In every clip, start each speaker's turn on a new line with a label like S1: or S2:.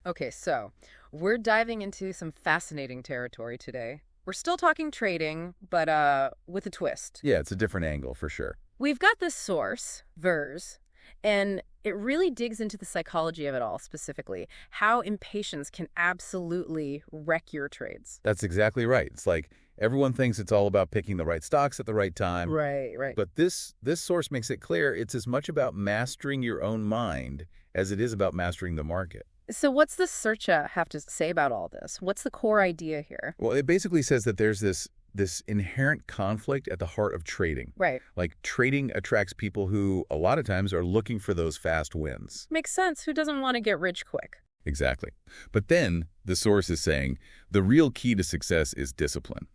S1: Okay, so we're diving into some fascinating territory today. We're still talking trading, but with a twist.
S2: Yeah, it's a different angle for sure.
S1: We've got this source, VERS, and it really digs into the psychology of it all, specifically how impatience can absolutely wreck your trades.
S2: That's exactly right. It's like everyone thinks it's all about picking the right stocks at the right time.
S1: Right, right.
S2: But this source makes it clear it's as much about mastering your own mind as it is about mastering the market.
S1: So what's the searcha have to say about all this? What's the core idea here?
S2: Well, it basically says that there's this inherent conflict at the heart of trading.
S1: Right.
S2: Like trading attracts people who a lot of times are looking for those fast wins.
S1: Makes sense. Who doesn't want to get rich quick?
S2: Exactly. But then the source is saying the real key to success is discipline,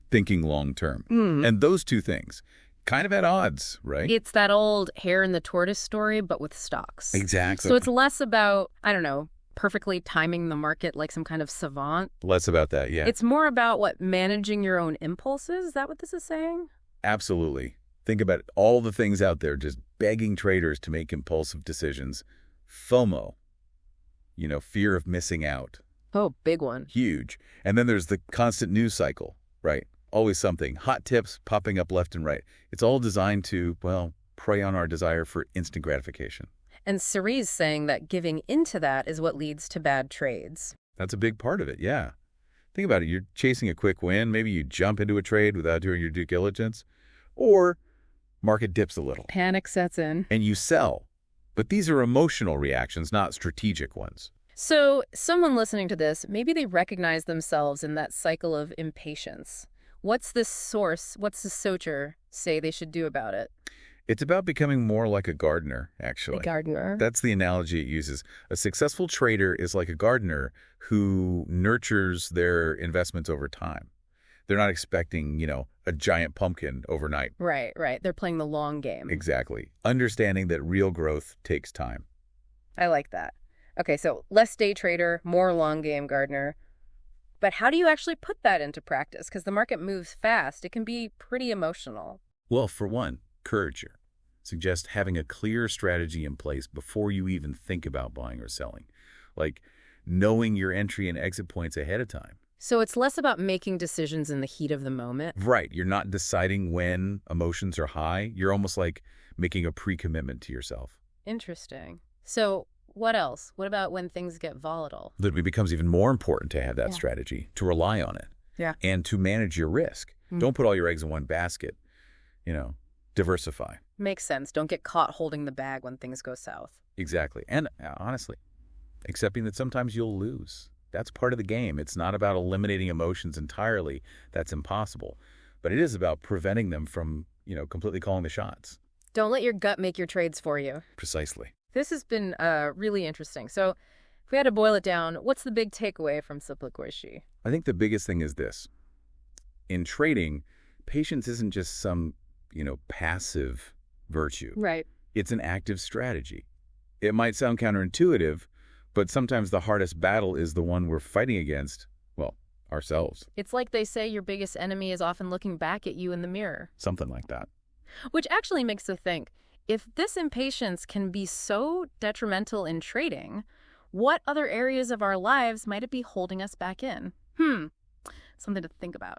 S2: thinking long term. And those two things kind of at odds, right?
S1: It's that old hare and the tortoise story, but with stocks.
S2: Exactly.
S1: So it's less about, I don't know, perfectly timing the market like some kind of savant.
S2: Less about that, yeah.
S1: It's more about what, managing your own impulses? Is that what this is saying?
S2: Absolutely. Think about all the things out there just begging traders to make impulsive decisions. FOMO, fear of missing out.
S1: Oh, big one.
S2: Huge. And then there's the constant news cycle, right? Always something. Hot tips popping up left and right. It's all designed to, well, prey on our desire for instant gratification.
S1: And Cerie's saying that giving into that is what leads to bad trades.
S2: That's a big part of it, yeah. Think about it. You're chasing a quick win. Maybe you jump into a trade without doing your due diligence. Or market dips a little.
S1: Panic sets in.
S2: And you sell. But these are emotional reactions, not strategic ones.
S1: So someone listening to this, maybe they recognize themselves in that cycle of impatience. What's this source, what's the socher say they should do about it?
S2: It's about becoming more like a gardener, actually.
S1: A gardener?
S2: That's the analogy it uses. A successful trader is like a gardener who nurtures their investments over time. They're not expecting, a giant pumpkin overnight.
S1: Right, right. They're playing the long game.
S2: Exactly. Understanding that real growth takes time.
S1: I like that. Okay, so less day trader, more long game gardener. But how do you actually put that into practice? Because the market moves fast. It can be pretty emotional.
S2: Well, for one, encourage you. Suggest having a clear strategy in place before you even think about buying or selling. Like knowing your entry and exit points ahead of time.
S1: So it's less about making decisions in the heat of the moment.
S2: Right. You're not deciding when emotions are high. You're almost like making a pre-commitment to yourself.
S1: Interesting. So what else? What about when things get volatile?
S2: That it becomes even more important to have that strategy, to rely on it.
S1: Yeah.
S2: And to manage your risk. Don't put all your eggs in one basket. Diversify.
S1: Makes sense. Don't get caught holding the bag when things go south.
S2: Exactly. And honestly, accepting that sometimes you'll lose. That's part of the game. It's not about eliminating emotions entirely. That's impossible. But it is about preventing them from, completely calling the shots.
S1: Don't let your gut make your trades for you.
S2: Precisely.
S1: This has been really interesting. So if we had to boil it down, what's the big takeaway from Siplikwishi?
S2: I think the biggest thing is this. In trading, patience isn't just some, passive virtue.
S1: Right.
S2: It's an active strategy. It might sound counterintuitive, but sometimes the hardest battle is the one we're fighting against, well, ourselves.
S1: It's like they say your biggest enemy is often looking back at you in the mirror.
S2: Something like that.
S1: Which actually makes me think, if this impatience can be so detrimental in trading, what other areas of our lives might it be holding us back in? Something to think about.